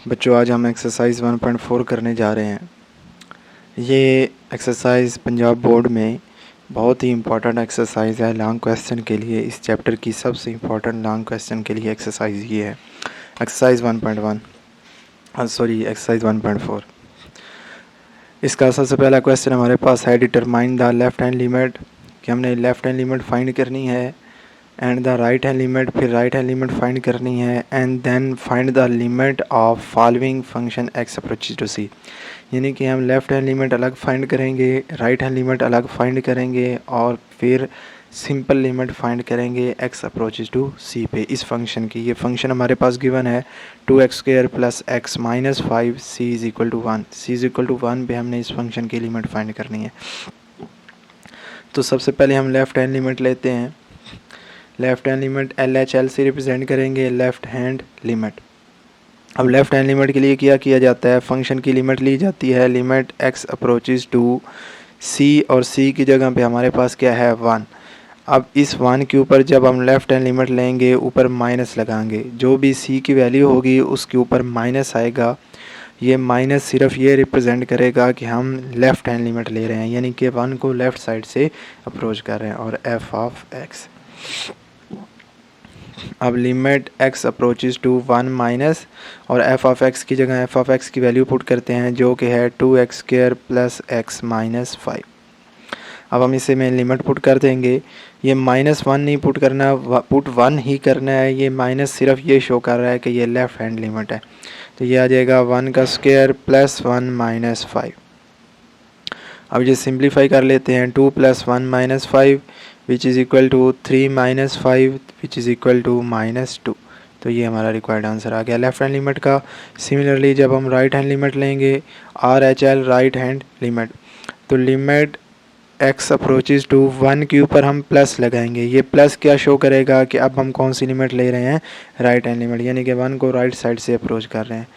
बच्चों, आज हम एक्सरसाइज 1.4 करने जा रहे हैं। ये एक्सरसाइज पंजाब बोर्ड में बहुत ही इम्पोर्टेंट एक्सरसाइज है लॉन्ग क्वेश्चन के लिए। इस चैप्टर की सबसे इम्पोर्टेंट लॉन्ग क्वेश्चन के लिए एक्सरसाइज ये है, एक्सरसाइज 1.1 सॉरी एक्सरसाइज 1.4। इसका सबसे पहला क्वेश्चन हमारे पास है, determine the left hand limit, कि हमने लेफ़्ट हैंड लिमिट फाइंड करनी है, and the right hand limit, फिर राइट हैंड लिमिट फाइंड करनी है, and then find the limit of following function x approaches to c. यानी कि हम लेफ़्ट हैंड लिमिट अलग फाइंड करेंगे, राइट हैंड लिमिट अलग फाइंड करेंगे, और फिर सिंपल लिमिट फाइंड करेंगे एक्स अप्रोचेस टू सी पे इस फंक्शन की। ये फंक्शन हमारे पास गिवन है 2x² plus x minus 5 c is equal to 1। c is equal to 1 पे हमने इस फंक्शन की लिमिट फाइंड करनी है। तो सबसे पहले हम लेफ़्ट हैंड लिमिट लेते हैं। लेफ़्ट हैंड लिमिट LHL से रिप्रेजेंट करेंगे लेफ़्ट हैंड लिमिट। अब लेफ़्ट हैंड लिमिट के लिए क्या किया जाता है, फंक्शन की लिमिट ली जाती है, limit x approaches to c, और c की जगह पे हमारे पास क्या है 1। अब इस 1 के ऊपर जब हम लेफ़्ट हैंड लिमिट लेंगे ऊपर माइनस लगाएंगे, जो भी c की वैल्यू होगी उसके ऊपर माइनस आएगा। ये माइनस सिर्फ ये रिप्रेजेंट करेगा कि हम लेफ़्ट हैंड लिमिट ले रहे हैं, यानी कि 1 को लेफ़्ट साइड से अप्रोच कर रहे हैं। और f ऑफ x, अब limit x approaches to 1 minus, और f ऑफ x की जगह f ऑफ x की वैल्यू पुट करते हैं जो कि है 2x² प्लस x माइनस 5। अब हम इसे में लिमिट पुट कर देंगे। ये -1 नहीं पुट करना, पुट 1 ही करना है। ये माइनस सिर्फ ये शो कर रहा है कि ये लेफ़्ट हैंड लिमिट है। तो ये आ जाएगा 1 का स्क्वायर प्लस 1 माइनस 5। अब ये सिंप्लीफाई कर लेते हैं, 2 plus 1 minus 5 which is equal to 3 minus 5 which is equal to -2। तो ये हमारा रिक्वायर्ड आंसर आ गया लेफ़्ट हैंड लिमिट का। सिमिलरली जब हम राइट हैंड लिमिट लेंगे, RHL राइट हैंड लिमिट, तो लिमिट x अप्रोचेस टू 1 के ऊपर हम प्लस लगाएंगे। ये प्लस क्या शो करेगा कि अब हम कौन सी लिमिट ले रहे हैं, राइट हैंड लिमिट, यानी कि 1 को राइट साइड से अप्रोच कर रहे हैं।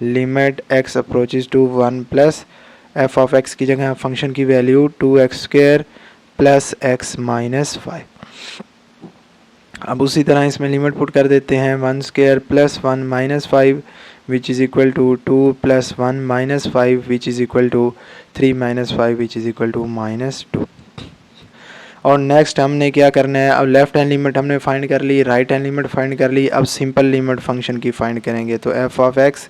Limit x approaches to 1 plus f of x की जगह फंक्शन की value 2x² plus x minus 5। अब उसी तरह इसमें लिमिट पुट कर देते हैं, 1² plus 1 minus 5 which is equal to 2 plus 1 minus 5 which is equal to 3 minus 5 which is equal to -2। और नेक्स्ट हमने क्या करना है, अब लेफ़्ट हैंड लिमिट हमने फाइंड कर ली, राइट हैंड लिमिट फाइंड कर ली, अब सिंपल लिमिट फंक्शन की फाइंड करेंगे। तो f of x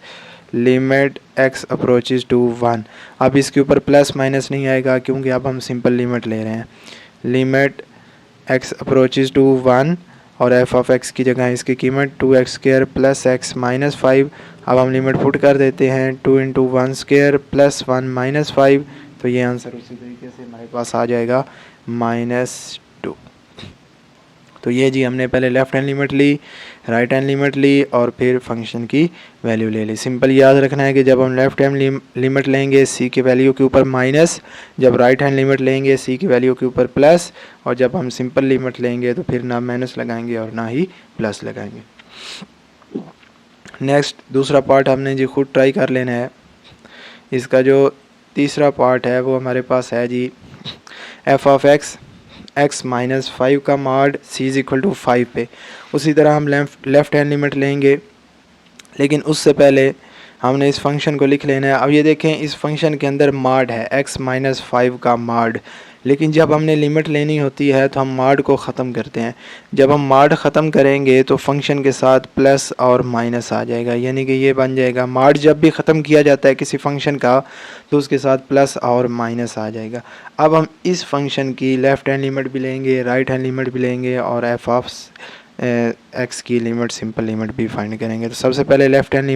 limit x approaches to 1, अब इसके ऊपर प्लस माइनस नहीं आएगा क्योंकि अब हम सिंपल लिमिट ले रहे हैं। लिमिट x अप्रोचेस टू 1 और f ऑफ x की जगह इसकी कीमत 2x² प्लस x माइनस 5। अब हम लिमिट पुट कर देते हैं, 2 इंटू 1² प्लस 1 माइनस 5। तो ये आंसर उसी तरीके से हमारे पास आ जाएगा -2। तो ये जी हमने पहले लेफ़्ट हैंड लिमिट ली, राइट हैंड लिमिट ली, और फिर फंक्शन की वैल्यू ले ली। सिंपल याद रखना है कि जब हम लेफ़्ट हैंड लिमिट लेंगे c की वैल्यू के ऊपर माइनस, जब राइट हैंड लिमिट लेंगे c की वैल्यू के ऊपर प्लस, और जब हम सिंपल लिमिट लेंगे तो फिर ना माइनस लगाएंगे और ना ही प्लस लगाएंगे। नेक्स्ट दूसरा पार्ट हमने जी खुद ट्राई कर लेना है। इसका जो तीसरा पार्ट है वो हमारे पास है जी, f ऑफ x माइनस 5 का mod c is equal to 5 पे। उसी तरह हम लेफ़्ट हैंड लिमिट लेंगे, लेकिन उससे पहले हमने इस फंक्शन को लिख लेना है। अब ये देखें, इस फंक्शन के अंदर मॉड है x माइनस 5 का मॉड, लेकिन जब हमने लिमिट लेनी होती है तो हम मॉड को ख़त्म करते हैं। जब हम मॉड ख़त्म करेंगे तो फंक्शन के साथ प्लस और माइनस आ जाएगा, यानी कि ये बन जाएगा, मॉड जब भी ख़त्म किया जाता है किसी फंक्शन का तो उसके साथ प्लस और माइनस आ जाएगा। अब हम इस फंक्शन की लेफ़्ट हैंड लिमिट भी लेंगे, राइट हैंड लिमिट भी लेंगे, और f ऑफ x की लिमिट, सिंपल लिमिट भी फाइंड करेंगे। तो सबसे पहले left hand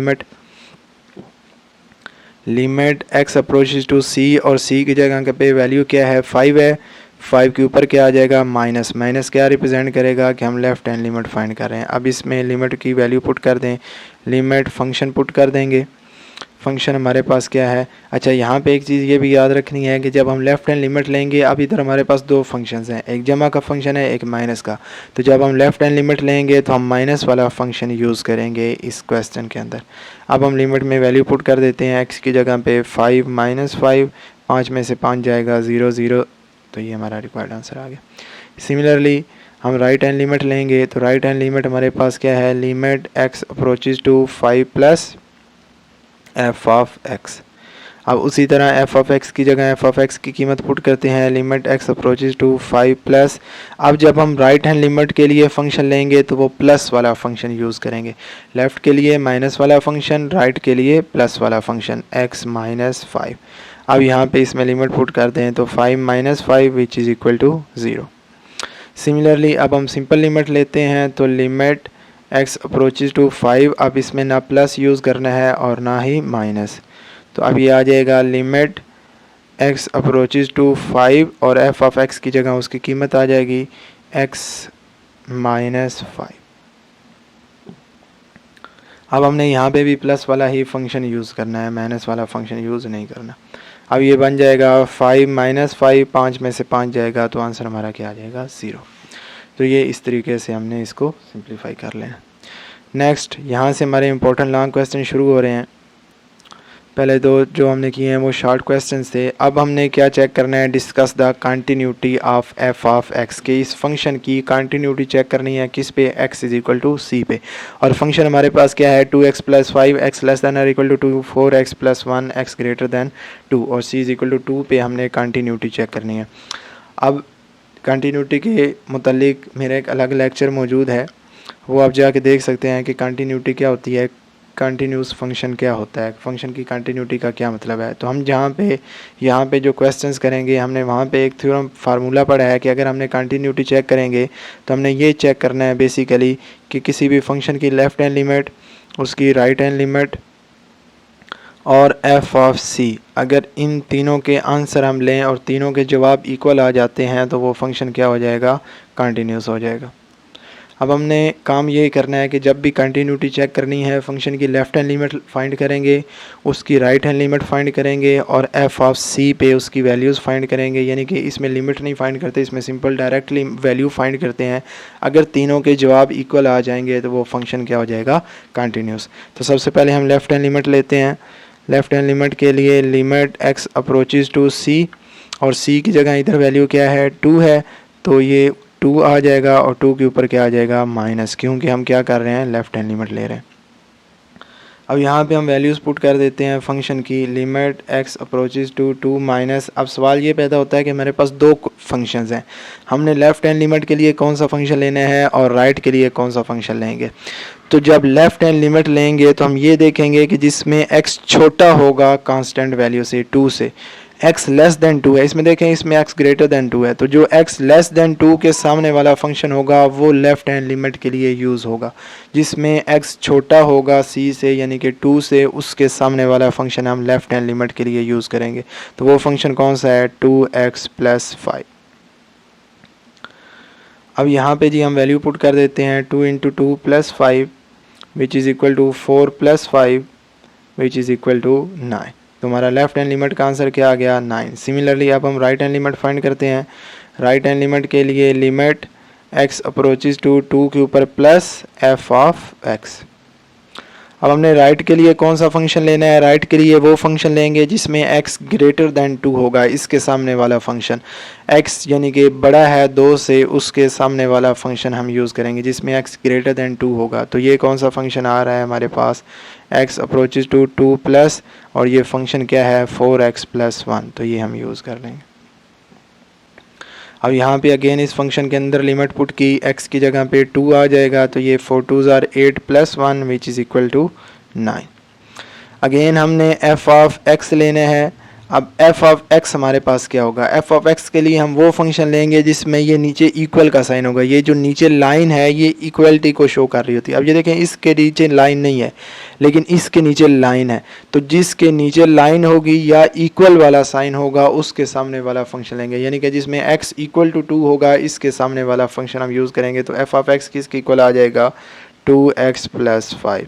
limit x approaches to c, और c की जगह पे वैल्यू क्या है 5 है। 5 के ऊपर क्या आ जाएगा माइनस, माइनस क्या रिप्रेजेंट करेगा कि हम लेफ़्ट हैंड लिमिट फाइंड कर रहे हैं। अब इसमें लिमिट की वैल्यू पुट कर दें, लिमिट फंक्शन पुट कर देंगे। फंक्शन हमारे पास क्या है, अच्छा यहाँ पे एक चीज़ ये भी याद रखनी है कि जब हम लेफ़्ट हैंड लिमिट लेंगे, अब इधर हमारे पास दो फंक्शंस हैं, एक जमा का फंक्शन है, एक माइनस का। तो जब हम लेफ़्ट हैंड लिमिट लेंगे तो हम माइनस वाला फंक्शन यूज़ करेंगे इस क्वेश्चन के अंदर। अब हम लिमिट में वैल्यू पुट कर देते हैं, x की जगह पे 5 माइनस 5, 5 में से 5 जाएगा 0 0। तो ये हमारा रिक्वायर्ड आंसर आ गया। सिमिलरली हम राइट हैंड लिमिट लेंगे, तो राइट हैंड लिमिट हमारे पास क्या है, limit x approaches to 5 plus f of x. अब उसी तरह एफ ऑफ एक्स की जगह एफ ऑफ एक्स की कीमत पुट करते हैं, limit x approaches to 5 plus. अब जब हम राइट हैंड लिमिट के लिए फंक्शन लेंगे तो वो प्लस वाला फंक्शन यूज़ करेंगे, लेफ़्ट के लिए माइनस वाला फंक्शन, राइट के लिए प्लस वाला फंक्शन एक्स माइनस 5। अब यहाँ पे इसमें लिमिट पुट करते हैं तो 5 minus 5 which is equal to 0। Similarly अब हम सिंपल लिमिट लेते हैं तो लिमिट एक्स अप्रोचेज टू 5, अब इसमें ना प्लस यूज़ करना है और ना ही माइनस, तो अब ये आ जाएगा लिमिट x अप्रोचेज टू 5 और f ऑफ x की जगह उसकी कीमत आ जाएगी x माइनस 5। अब हमने यहाँ पे भी प्लस वाला ही फंक्शन यूज़ करना है, माइनस वाला फंक्शन यूज़ नहीं करना। अब ये बन जाएगा 5 माइनस 5, 5 में से 5 जाएगा तो आंसर हमारा क्या आ जाएगा 0। तो ये इस तरीके से हमने इसको सिंप्लीफाई कर लेना। नेक्स्ट यहाँ से हमारे इंपॉर्टेंट लॉन्ग क्वेश्चन शुरू हो रहे हैं। पहले दो जो हमने किए हैं वो शॉर्ट क्वेश्चंस थे। अब हमने क्या चेक करना है, discuss the continuity of f of x के, इस फंक्शन की कंटिन्यूटी चेक करनी है किस पे, x is equal to c पे। और फंक्शन हमारे पास क्या है 2x plus 5, x less than और equal to 2, 4x plus 1, x greater than 2 और c इज इक्वल टू 2 पे हमने कंटिन्यूटी चेक करनी है। अब कंटिन्यूटी के मुतालिक मेरा एक अलग लेक्चर मौजूद है, वो आप जाके देख सकते हैं कि कंटिन्यूटी क्या होती है, कंटिन्यूस फंक्शन क्या होता है, फंक्शन की कंटिन्यूटी का क्या मतलब है। तो हम यहाँ पे जो क्वेश्चंस करेंगे, हमने वहाँ पे एक थ्योरम फार्मूला पढ़ा है कि अगर हमने कंटिन्यूटी चेक करेंगे तो हमने ये चेक करना है बेसिकली कि किसी भी फंक्शन की लेफ़्ट हैंड लिमिट, उसकी राइट हैंड लिमिट और एफ ऑफ सी, अगर इन तीनों के आंसर हम लें और तीनों के जवाब इक्वल आ जाते हैं तो वो फंक्शन क्या हो जाएगा, कंटिन्यूस हो जाएगा। अब हमने काम ये करना है कि जब भी कंटिन्यूटी चेक करनी है, फंक्शन की लेफ़्ट हैंड लिमिट फाइंड करेंगे, उसकी राइट हैंड लिमिट फाइंड करेंगे और एफ ऑफ सी पे उसकी वैल्यूज़ फाइंड करेंगे। यानी कि इसमें लिमिट नहीं फाइंड करते, इसमें सिंपल डायरेक्टली वैल्यू फाइंड करते हैं। अगर तीनों के जवाब इक्वल आ जाएंगे तो वो फंक्शन क्या हो जाएगा, कंटिन्यूस। तो सबसे पहले हम लेफ़्ट हैंड लिमिट लेते हैं। लेफ़्ट हैंड लिमिट के लिए लिमिट एक्स अप्रोचेज टू सी, और सी की जगह इधर वैल्यू क्या है 2 है, तो ये 2 आ जाएगा और 2 के ऊपर क्या आ जाएगा माइनस, क्योंकि हम क्या कर रहे हैं, लेफ़्ट हैंड लिमिट ले रहे हैं। अब यहाँ पे हम वैल्यूज़ पुट कर देते हैं फंक्शन की, limit x approaches to 2 minus. अब सवाल ये पैदा होता है कि हमारे पास दो फंक्शंस हैं, हमने लेफ़्ट हैंड लिमिट के लिए कौन सा फंक्शन लेना है और राइट के लिए कौन सा फंक्शन लेंगे। तो जब लेफ़्ट हैंड लिमिट लेंगे तो हम ये देखेंगे कि जिसमें x छोटा होगा कांस्टेंट वैल्यू से 2 से, x लेस देन 2 है, इसमें देखें इसमें x ग्रेटर देन 2 है, तो जो x लेस देन 2 के सामने वाला फंक्शन होगा वो लेफ़्ट हैंड लिमिट के लिए यूज़ होगा। जिसमें x छोटा होगा c से यानी कि 2 से, उसके सामने वाला फंक्शन हम लेफ़्ट हैंड लिमिट के लिए यूज़ करेंगे। तो वो फंक्शन कौन सा है, 2x प्लस 5। अब यहाँ पे जी हम वैल्यू पुट कर देते हैं 2 into 2 plus 5 which is equal to 4 plus 5 which is equal to 9। तो हमारा लेफ़्ट हैंड लिमिट का आंसर क्या आ गया, 9। सिमिलरली अब हम राइट हैंड लिमिट फाइंड करते हैं। राइट हैंड लिमिट के लिए लिमिट x अप्रोचेज टू 2 के ऊपर प्लस f ऑफ x। अब हमने राइट के लिए कौन सा फंक्शन लेना है, राइट के लिए वो फंक्शन लेंगे जिसमें x ग्रेटर दैन 2 होगा, इसके सामने वाला फंक्शन x यानी कि बड़ा है 2 से, उसके सामने वाला फंक्शन हम यूज़ करेंगे जिसमें x ग्रेटर दैन 2 होगा। तो ये कौन सा फंक्शन आ रहा है हमारे पास, x अप्रोचेज टू 2 प्लस, और ये फंक्शन क्या है 4x प्लस 1, तो ये हम यूज़ कर लेंगे। अब यहाँ पे अगेन इस फंक्शन के अंदर लिमिट पुट की, x की जगह पे 2 आ जाएगा, तो ये 4 2s are 8 plus 1 which is equal to 9। Again हमने f ऑफ x लेना है। अब f ऑफ x हमारे पास क्या होगा, f ऑफ x के लिए हम वो फंक्शन लेंगे जिसमें ये नीचे इक्वल का साइन होगा। ये जो नीचे लाइन है ये इक्वलिटी को शो कर रही होती है। अब ये देखें इसके नीचे लाइन नहीं है लेकिन इसके नीचे लाइन है, तो जिसके नीचे लाइन होगी या इक्वल वाला साइन होगा उसके सामने वाला फंक्शन लेंगे। यानी कि जिसमें x इक्वल टू 2 होगा इसके सामने वाला फंक्शन हम यूज़ करेंगे। तो f ऑफ x किसके इक्वल आ जाएगा, 2x प्लस 5।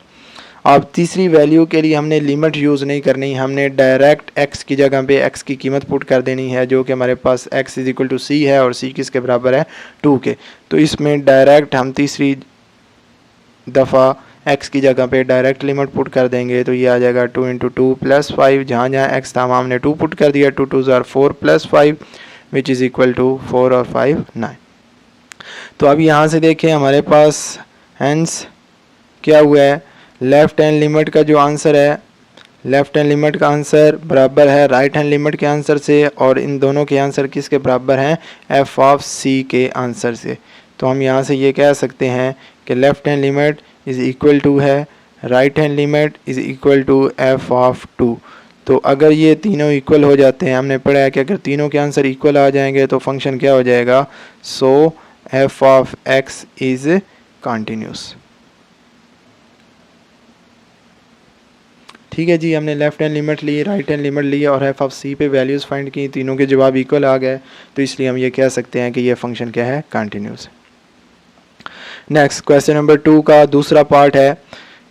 अब तीसरी वैल्यू के लिए हमने लिमिट यूज़ नहीं करनी, हमने डायरेक्ट x की जगह पे x की कीमत पुट कर देनी है, जो कि हमारे पास x is equal to c है और c किसके बराबर है 2 के। तो इसमें डायरेक्ट हम तीसरी दफ़ा x की जगह पे डायरेक्ट लिमिट पुट कर देंगे, तो ये आ जाएगा 2 इंटू 2 प्लस 5, जहाँ जहाँ x था हमने 2 पुट कर दिया, 2 2s are 4 plus 5 which is equal to 4 और 5 9। तो अब यहाँ से देखें हमारे पास हैंस क्या हुआ है, लेफ़्ट हैंड लिमिट का जो आंसर है, लेफ्ट हैंड लिमिट का आंसर बराबर है राइट हैंड लिमिट के आंसर से, और इन दोनों के आंसर किसके बराबर हैं, एफ ऑफ सी के आंसर से। तो हम यहाँ से ये कह सकते हैं कि left hand limit is equal to है right hand limit is equal to f of 2। तो अगर ये तीनों इक्वल हो जाते हैं, हमने पढ़ा है कि अगर तीनों के आंसर इक्वल आ जाएंगे तो फंक्शन क्या हो जाएगा, so f of x is continuous. ठीक है जी, हमने लेफ्ट हैंड लिमिट ली, राइट हैंड लिमिट ली और एफ ऑफ सी पे वैल्यूज़ फाइंड की, तीनों के जवाब इक्वल आ गए, तो इसलिए हम ये कह सकते हैं कि ये फंक्शन क्या है, कॉन्टिन्यूस। नेक्स्ट क्वेश्चन नंबर 2 का दूसरा पार्ट है,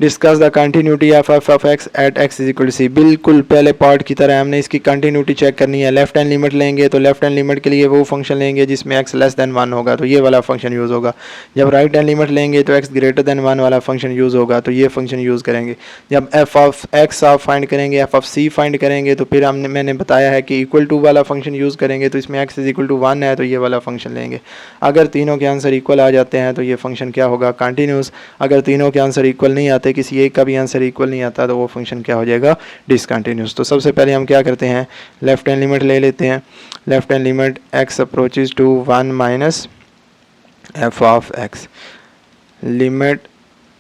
discuss the continuity of f of x at x is equal to c. बिल्कुल पहले पार्ट की तरह हमने इसकी कंटिन्यूटी चेक करनी है। लेफ्ट हैंड लिमिट लेंगे तो लेफ्ट हैंड लिमिट के लिए वो फंक्शन लेंगे जिसमें एक्स लेस देन 1 होगा, तो ये वाला फंक्शन यूज़ होगा। जब राइट हैंड लिमिट लेंगे तो एक्स ग्रेटर देन 1 वाला फंक्शन यूज़ होगा, तो ये फंक्शन यूज़ करेंगे। जब एफ ऑफ एक्स आप फाइंड करेंगे, एफ ऑफ सी फाइंड करेंगे, तो फिर मैंने बताया है कि इक्वल टू वाला फंक्शन यूज़ करेंगे, तो इसमें एक्स इज इक्वल टू 1 है तो ये वाला फंक्शन लेंगे। अगर तीनों के आंसर इक्वल आ जाते हैं तो ये फंक्शन क्या होगा, कंटिन्यूस। अगर तीनों के आंसर इक्वल नहीं आते, किसी एक का भी आंसर इक्वल नहीं आता, तो वो फंक्शन क्या हो जाएगा, डिसकंटिन्यूस। तो सबसे पहले हम क्या करते हैं, लेफ्ट हैंड लिमिट ले लेते हैं। Left hand limit x approaches to 1 minus f of x, limit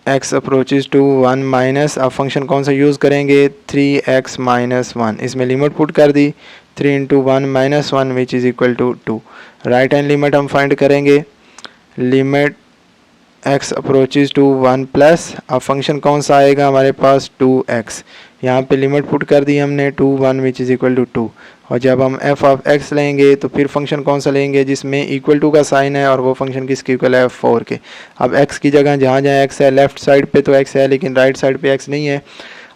x approaches to 1 minus, अब फंक्शन कौन सा यूज़ करेंगे, 3x माइनस 1। इसमें लिमिट पुट कर दी, 3 into 1 minus 1 which is equal to 2। Right hand limit हम फाइंड करेंगे, limit x approaches to 1 plus, अब फंक्शन कौन सा आएगा हमारे पास, 2x। यहाँ पे लिमिट पुट कर दी हमने 2 1 विच इज़ इक्वल टू 2। और जब हम f ऑफ x लेंगे तो फिर फंक्शन कौन सा लेंगे जिसमें इक्वल टू का साइन है, और वो फंक्शन किसके इक्वल है, 4 के। अब x की जगह जहाँ जहाँ x है, लेफ्ट साइड पे तो x है लेकिन राइट साइड पे x नहीं है।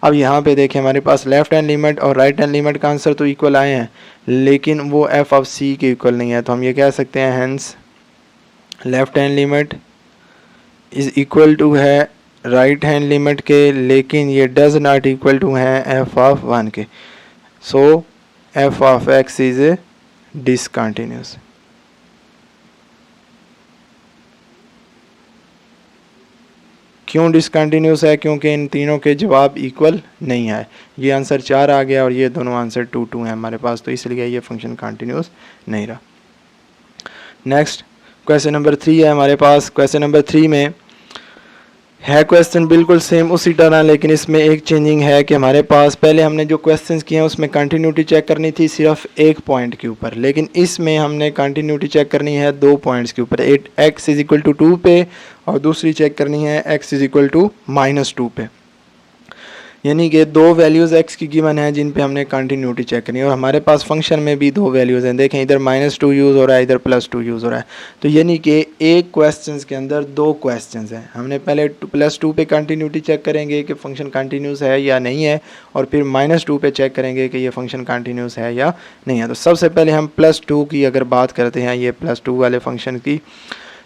अब यहाँ पे देखें हमारे पास लेफ्ट हैंड लिमिट और राइट हैंड लिमिट का आंसर तो इक्वल आए हैं, लेकिन वो f ऑफ c के इक्वल नहीं है। तो हम ये कह सकते हैं hence left hand limit is equal to है राइट हैंड लिमिट के, लेकिन ये डज नॉट इक्वल टू है एफ ऑफ 1 के। So f of x is discontinuous. क्यों डिसकंटिन्यूस है, क्योंकि इन तीनों के जवाब इक्वल नहीं है। ये आंसर 4 आ गया और ये दोनों आंसर 2 2 हैं हमारे पास, तो इसलिए ये फंक्शन कंटिन्यूस नहीं रहा। नेक्स्ट क्वेश्चन नंबर 3 है हमारे पास। क्वेश्चन नंबर 3 में है क्वेश्चन बिल्कुल सेम उसी तरह, लेकिन इसमें एक चेंजिंग है कि हमारे पास पहले हमने जो क्वेश्चंस किए हैं उसमें कंटिन्यूटी चेक करनी थी सिर्फ एक पॉइंट के ऊपर, लेकिन इसमें हमने कंटिन्यूटी चेक करनी है 2 पॉइंट्स के ऊपर, एक्स इज इक्वल टू 2 पे और दूसरी चेक करनी है एक्स इज इक्वल टू -2 पे। यानी कि 2 वैल्यूज़ x की गिवन है जिन पे हमने कंटिन्यूटी चेक करनी है, और हमारे पास फंक्शन में भी 2 वैल्यूज़ हैं। देखें इधर -2 यूज़ हो रहा है, इधर +2 यूज़ हो रहा है। तो यानी कि एक क्वेश्चंस के अंदर 2 क्वेश्चंस हैं। हमने पहले +2 पे कंटिन्यूटी चेक करेंगे कि फंक्शन कंटिन्यूस है या नहीं है, और फिर -2 पे चेक करेंगे कि ये फंक्शन कंटिन्यूस है या नहीं है। तो सबसे पहले हम +2 की अगर बात करते हैं, ये +2 वाले फंक्शन की,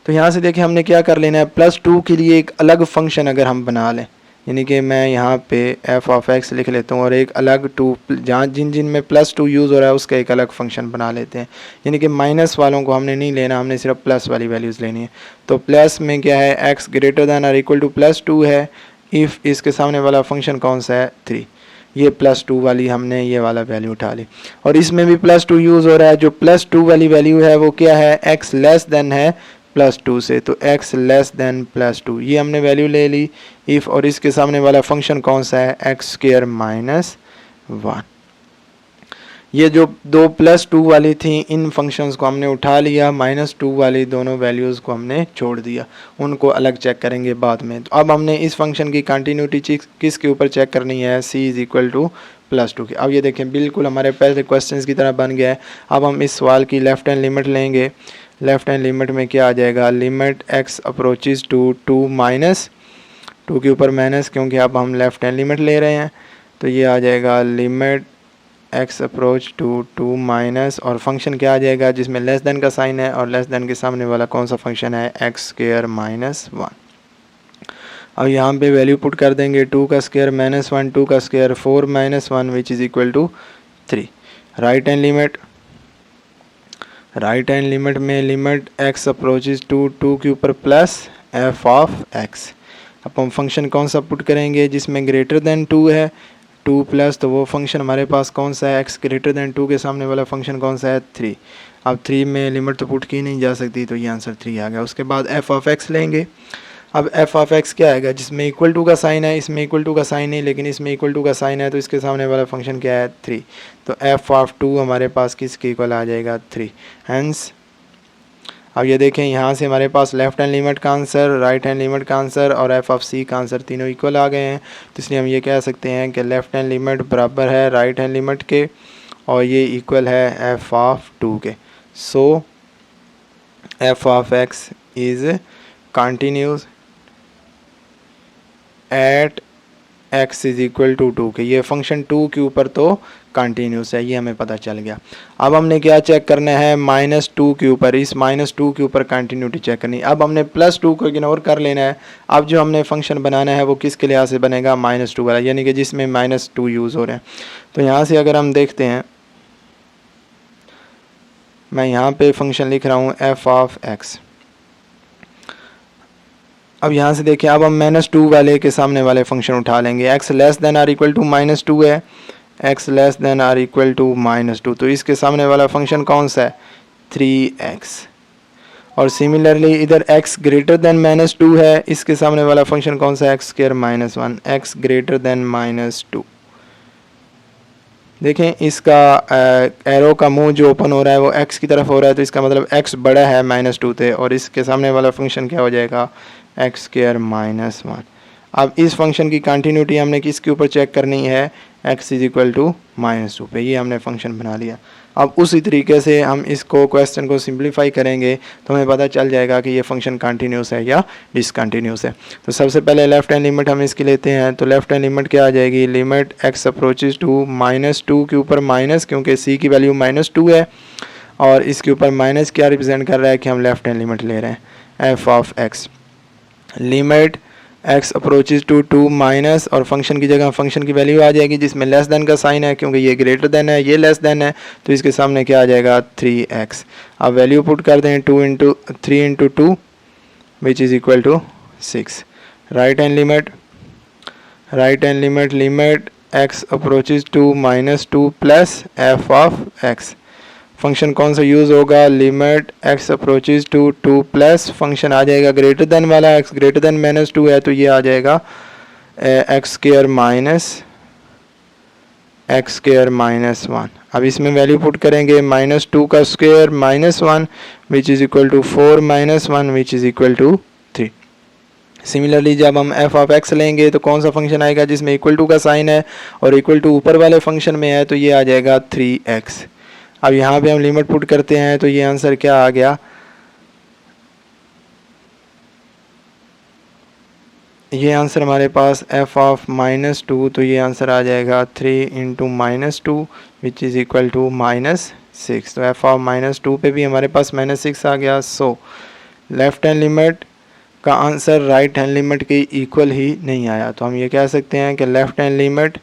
तो यहाँ से देखें हमने क्या कर लेना है, +2 के लिए एक अलग फंक्शन अगर हम बना लें, यानी कि मैं यहाँ पे एफ ऑफ एक्स लिख लेता हूँ और एक अलग 2 जहाँ जिन में +2 यूज़ हो रहा है उसका एक अलग फंक्शन बना लेते हैं। यानी कि माइनस वालों को हमने नहीं लेना, हमने सिर्फ प्लस वाली वैल्यूज़ लेनी है। तो प्लस में क्या है, एक्स ग्रेटर दैन और इक्वल टू +2 है इफ़ इसके सामने वाला फंक्शन कौन सा है, 3। ये +2 वाली हमने ये वाला वैल्यू उठा ली, और इसमें भी +2 यूज़ हो रहा है। जो +2 वाली वैल्यू है वो क्या है, एक्स लेस देन है +2 से, तो x लेस देन +2 ये हमने वैल्यू ले ली इफ़, और इसके सामने वाला फंक्शन कौन सा है, x² -1। ये जो 2 +2 वाली थी इन फंक्शंस को हमने उठा लिया, -2 वाली दोनों वैल्यूज़ को हमने छोड़ दिया, उनको अलग चेक करेंगे बाद में। तो अब हमने इस फंक्शन की कंटिन्यूटी किसके ऊपर चेक करनी है, c इज़ इक्वल टू +2 की। अब ये देखें बिल्कुल हमारे पहले क्वेश्चन की तरह बन गया है। अब हम इस सवाल की लेफ्ट हैंड लिमिट लेंगे। लेफ्ट हैंड लिमिट में क्या आ जाएगा, limit x approaches to 2 minus 2 के ऊपर माइनस, क्योंकि अब हम लेफ्ट हैंड लिमिट ले रहे हैं, तो ये आ जाएगा limit x approach to 2 minus, और फंक्शन क्या आ जाएगा जिसमें लेस देन का साइन है, और लेस देन के सामने वाला कौन सा फंक्शन है, x² -1। अब यहाँ पे वैल्यू पुट कर देंगे, 2 का स्क्वायर -1, 2 का square 4 -1 which is equal to 3। Right hand limit में लिमिट x अप्रोचेज टू 2 के ऊपर प्लस एफ ऑफ x। अब हम फंक्शन कौन सा पुट करेंगे जिसमें ग्रेटर देन 2 है, 2 प्लस, तो वो फंक्शन हमारे पास कौन सा है, x ग्रेटर दैन 2 के सामने वाला फंक्शन कौन सा है, 3। अब 3 में लिमिट तो पुट की नहीं जा सकती, तो ये आंसर 3 आ गया। उसके बाद एफ ऑफ एक्स लेंगे। अब एफ ऑफ एक्स क्या आएगा, जिसमें इक्वल टू का साइन है, इसमें इक्वल टू का साइन नहीं, लेकिन इसमें इक्वल टू का साइन है, तो इसके सामने वाला फंक्शन क्या है, 3। तो एफ ऑफ 2 हमारे पास किसके इक्वल आ जाएगा, 3। हैंस अब ये देखें, यहाँ से हमारे पास लेफ्ट हैंड लिमिट का आंसर, राइट हैंड लिमिट का आंसर और एफ ऑफ सी का आंसर तीनों इक्वल आ गए हैं। तो इसलिए हम ये कह सकते हैं कि लेफ्ट हैंड लिमिट बराबर है राइट हैंड लिमिट के और ये इक्वल है एफ ऑफ 2 के। So f of x is continuous at x is equal to 2 के, ये फंक्शन 2 के ऊपर तो कंटिन्यूस है, ये हमें पता चल गया। अब हमने क्या चेक करना है, -2 के ऊपर, इस -2 के ऊपर कंटिन्यूटी चेक करनी। अब हमने +2 को इग्नोर कर लेना है। अब जो हमने फंक्शन बनाना है वो किसके लिहाज से बनेगा, -2 वाला, यानी कि जिसमें -2 यूज़ हो रहे हैं। तो यहाँ से अगर हम देखते हैं, मैं यहाँ पे फंक्शन लिख रहा हूँ एफ ऑफ एक्स। अब यहाँ से देखिए, अब हम -2 वाले के सामने वाले फंक्शन उठा लेंगे। x less than or equal to -2 है, x less than or equal to -2, तो इसके सामने वाला फंक्शन कौन सा है, 3x। और सिमिलरली इधर x ग्रेटर देन -2 है, इसके सामने वाला फंक्शन कौन सा है, x² -1, x ग्रेटर देन -2। देखें, इसका एरो का मुंह जो ओपन हो रहा है वो x की तरफ हो रहा है, तो इसका मतलब x बड़ा है -2 से, और इसके सामने वाला फंक्शन क्या हो जाएगा, x² -1। अब इस फंक्शन की कंटिन्यूटी हमने किसके ऊपर चेक करनी है, x इज़ इक्वल टू -2 पे, ये हमने फंक्शन बना लिया। अब उसी तरीके से हम इसको क्वेश्चन को सिंप्लीफाई करेंगे तो हमें पता चल जाएगा कि ये फंक्शन कंटिन्यूस है या डिसकंटिन्यूस है। तो सबसे पहले लेफ्ट हैंड लिमिट हम इसकी लेते हैं, तो लेफ्ट हैंड लिमिट क्या आ जाएगी, लिमिट x अप्रोचेज टू -2 के ऊपर माइनस, क्योंकि c की वैल्यू -2 है और इसके ऊपर माइनस क्या रिप्रेजेंट कर रहा है कि हम लेफ्ट हैंड लिमिट ले रहे हैं, f of x। Limit x approaches to 2 minus, और फंक्शन की जगह फंक्शन की वैल्यू आ जाएगी जिसमें लेस देन का साइन है, क्योंकि ये ग्रेटर देन है, ये लेस देन है, तो इसके सामने क्या आ जाएगा, 3x। अब वैल्यू पुट कर दें, 3 into 2 which is equal to 6। Right hand limit limit x approaches to -2 plus f of x। Function कौन सा यूज़ होगा, limit x approaches to 2 plus function आ जाएगा ग्रेटर देन वाला, x ग्रेटर देन -2 है, तो ये आ जाएगा x² -1। अब इसमें वैल्यू पुट करेंगे, -2 का square -1 which is equal to 4 -1 which is equal to 3। Similarly जब हम एफ ऑफ एक्स लेंगे तो कौन सा फंक्शन आएगा जिसमें इक्वल टू का साइन है और इक्वल टू ऊपर वाले फंक्शन में है, तो ये आ जाएगा 3x। अब यहाँ पे हम लिमिट पुट करते हैं तो ये आंसर क्या आ गया, ये आंसर हमारे पास f ऑफ -2, तो ये आंसर आ जाएगा 3 into -2 which is equal to -6। तो f ऑफ -2 पे भी हमारे पास -6 आ गया। सो लेफ्ट हैंड लिमिट का आंसर राइट हैंड लिमिट के इक्वल ही नहीं आया, तो हम ये कह सकते हैं कि left hand limit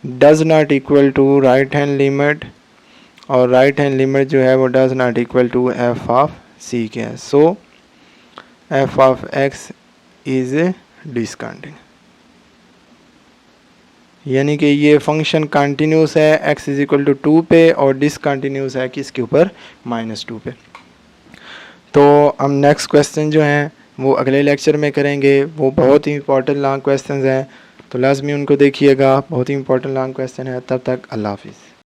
does not equal to right hand limit, और राइट हैंड लिमिट जो है वो does not equal to f of c के है। So f of x is discontinuous, यानी कि ये फंक्शन कंटिन्यूस है x इज इक्वल टू 2 पे और डिसकंटिन्यूस है किसके ऊपर, -2 पे। तो हम नेक्स्ट क्वेश्चन जो हैं वो अगले लेक्चर में करेंगे, वो बहुत ही इंपॉर्टेंट लॉन्ग क्वेश्चंस हैं, तो लाजमी उनको देखिएगा, बहुत ही इंपॉर्टेंट लॉन्ग क्वेश्चन है। तब तक अल्लाह हाफिज़।